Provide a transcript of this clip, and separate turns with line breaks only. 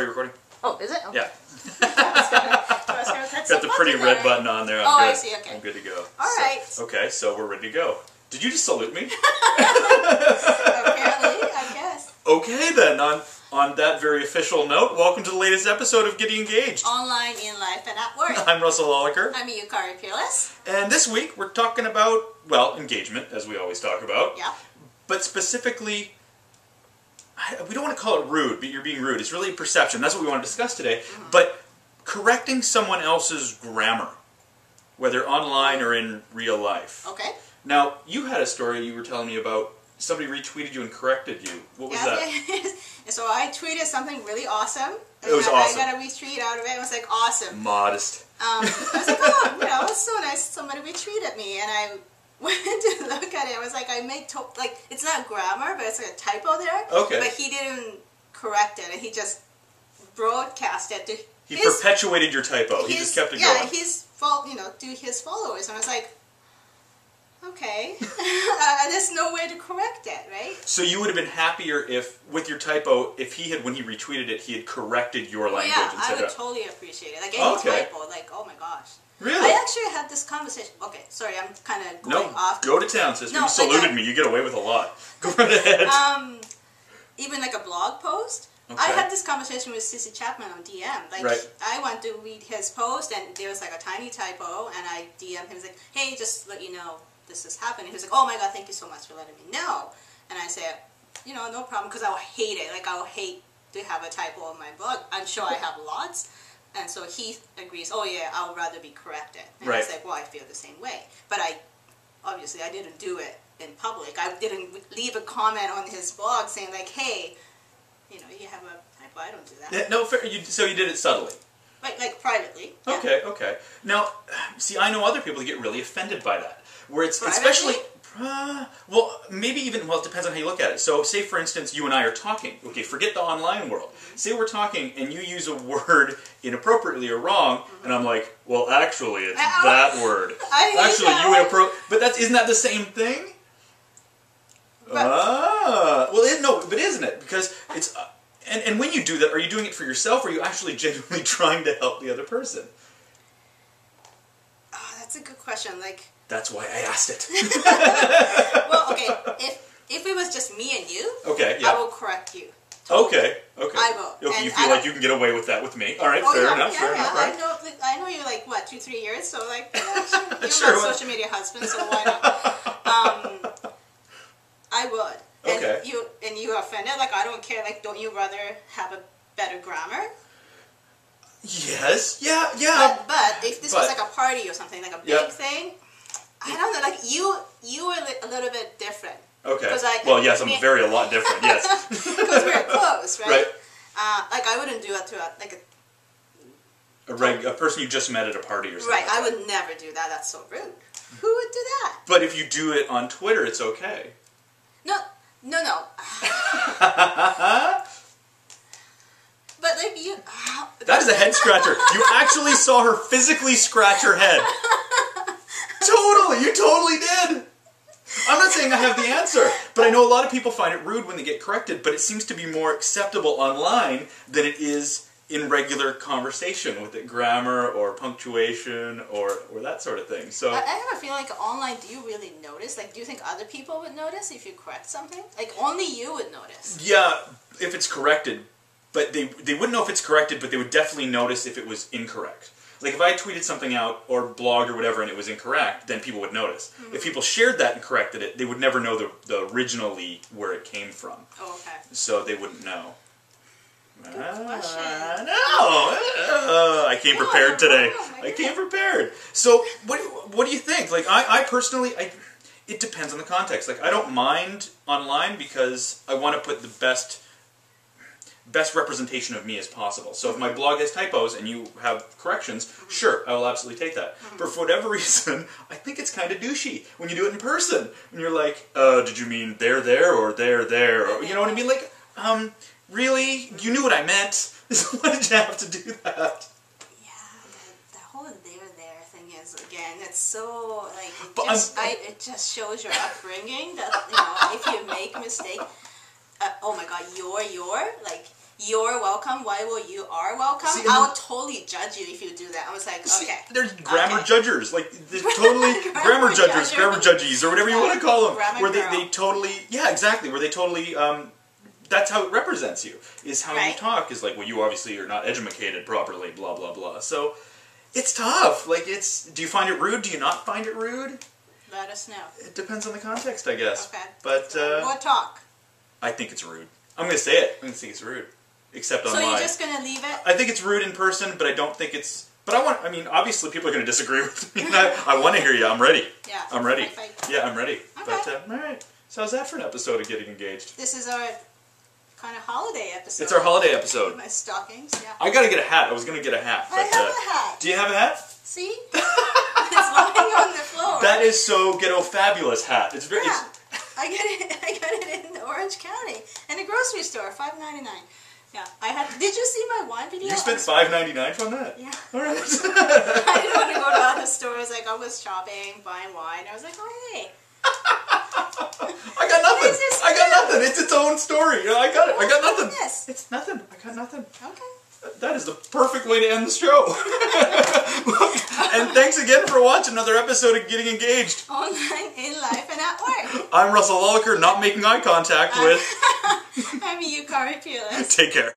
already recording.
Oh, is it? Okay.
Yeah.
Got
the pretty red button on there. I'm
good.
I
see. Okay.
I'm good to go.
All right.
Okay, so we're ready to go. Did you just salute me?
Apparently, I guess.
Okay then, on that very official note, welcome to the latest episode of Getting Engaged.
Online, in life, and at work.
I'm Russell Lolliker.
I'm Yukari Peerless.
And this week we're talking about, well, engagement, as we always talk about.
Yeah.
But specifically, we don't want to call it rude, but you're being rude. It's really perception. That's what we want to discuss today. Mm-hmm. But correcting someone else's grammar, whether online or in real life.
Okay.
Now, you had a story you were telling me about. Somebody retweeted you and corrected you. What was that?
So I tweeted something really awesome.
It was awesome.
I got a retweet out of it. It was like awesome.
Modest.
I was like, oh, it's so nice. Somebody retweeted me, and I went to look at it. I was like, like it's not grammar, but it's like a typo there.
Okay.
But he didn't correct it, and he just broadcast it to.
He perpetuated your typo. He just kept it going.
Yeah, his fault. To his followers, and I was like, okay, there's no way to correct it, right?
So you would have been happier if, with your typo, if he had, when he retweeted it, he had corrected your language.
Yeah,
instead
I would
of...
totally appreciate it. Like any typo, like, oh my gosh.
Really?
I actually had this conversation. Okay, sorry, I'm kind of going off.
Go to town, sister. You saluted me. You get away with a lot. Go right ahead.
Even like a blog post.
Okay.
I had this conversation with Sissy Chapman on DM. Like, I went to read his post, and there was like a tiny typo, and I DM'd him. He's like, hey, just let you know this is happening. He was like, oh my god, thank you so much for letting me know. And I said, no problem, because I will hate it. Like, I will hate to have a typo on my blog. I'm sure I have lots. And so he agrees, oh yeah, I would rather be corrected. And I said, well, I feel the same way. But obviously I didn't do it in public. I didn't leave a comment on his blog saying like, hey, you have a typo. I don't do that.
Yeah, no, fair. So you did it subtly.
Like privately.
Okay, okay. Now, see, I know other people that get really offended by that. Where it's
privately?
Especially, well, maybe even, it depends on how you look at it. So, say for instance, you and I are talking. Okay, forget the online world. Say we're talking and you use a word inappropriately or wrong, and I'm like, well, actually, it's that word. But isn't that the same thing? But isn't it? Because it's, and when you do that, are you doing it for yourself, or are you actually genuinely trying to help the other person?
Oh, that's a good question. Like,
that's why I asked it.
Well, okay, if it was just me and you, I will correct you.
Totally. Okay.
I will.
Okay, you feel like you can get away with that with me. All right, fair enough. Right?
I know you like, what, 2-3 years, so like, you're
sure,
my social media husband, so why not? I would.
Okay.
And you offended, like, I don't care, like, don't you rather have a better grammar?
Yes, yeah.
But if this was like a party or something, like a big thing, I don't know, like, you were a little bit different.
Okay. Well, yes, I'm a lot different, yes.
Because we're close, right?
Right.
Like, I wouldn't do that to
a person you just met at a party or something.
Right, I would never do that. That's so rude. Who would do that?
But if you do it on Twitter, it's okay.
No. But like you...
That is a head scratcher. You actually saw her physically scratch her head. You totally did. I'm not saying I have the answer, but I know a lot of people find it rude when they get corrected, but it seems to be more acceptable online than it is in regular conversation with it, grammar or punctuation or that sort of thing. So
I have a feeling like online, do you really notice? Like, do you think other people would notice if you correct something? Like, only you would notice.
Yeah, if it's corrected. But they wouldn't know if it's corrected, but they would definitely notice if it was incorrect. Like, if I tweeted something out, or blogged or whatever, and it was incorrect, then people would notice. Mm-hmm. If people shared that and corrected it, they would never know the originally where it came from.
Oh, okay.
So they wouldn't know.
Good question.
I came prepared today. I came prepared. So, what do you think? Like, I personally, it depends on the context. Like, I don't mind online because I want to put the best representation of me as possible. So if my blog has typos and you have corrections, sure, I will absolutely take that. But for whatever reason, I think it's kind of douchey when you do it in person. When you're like, did you mean they're there or they're there? Or, you know what I mean? Like, really? You knew what I meant. Why did you have to do that?
Yeah, the whole there thing is, again, it's so, like, it just shows your upbringing that, if you make a mistake, oh my god, your, like, you're welcome, why will you are welcome?
See,
I would totally judge you if you do that. I was like,
See,
okay.
there's grammar
Okay.
judgers, like there's totally grammar judgers, grammar judges, or whatever you want to call them,
Grammar
where
girl.
they totally, yeah, exactly, where they totally, that's how it represents you, is how you
Right.
talk, is like, well, you obviously are not educated properly, blah, blah, blah. So, it's tough. Like, do you find it rude? Do you not find it rude?
Let us know.
It depends on the context, I guess.
Okay.
But,
More talk.
I think it's rude. I'm going to say it. I'm going to think it's rude. Except
So
online.
you're just going to leave it?
I think it's rude in person, but I don't think it's... But I mean, obviously people are going to disagree with me. And I want to hear you. I'm ready.
Yeah.
I'm ready.
Fight.
Yeah, I'm ready.
Okay.
But, all right. So how's that for an episode of Getting Engaged?
This is our kind of holiday episode.
It's our holiday episode.
My stockings, yeah.
I got to get a hat. I was going to get a hat. But,
I have a hat.
Do you have a hat?
See? It's lying on the floor.
That is so ghetto fabulous hat. It's very...
Yeah. I got it in Orange County in a grocery store, $5.99. Yeah, Did you see my wine video?
You spent $5.99 on that?
Yeah.
All right.
I didn't want to go to other stores. Like I was shopping, buying wine. I was like, oh hey.
I got nothing. I got nothing. It's its own story. I got it. I got nothing.
Yes.
It's nothing. I got nothing.
Okay.
That is the perfect way to end the show. And thanks again for watching another episode of Getting Engaged.
Online, in life, and at work.
I'm Russell Lolliker, not making eye contact with.
I'm Yukari Peerless.
Take care.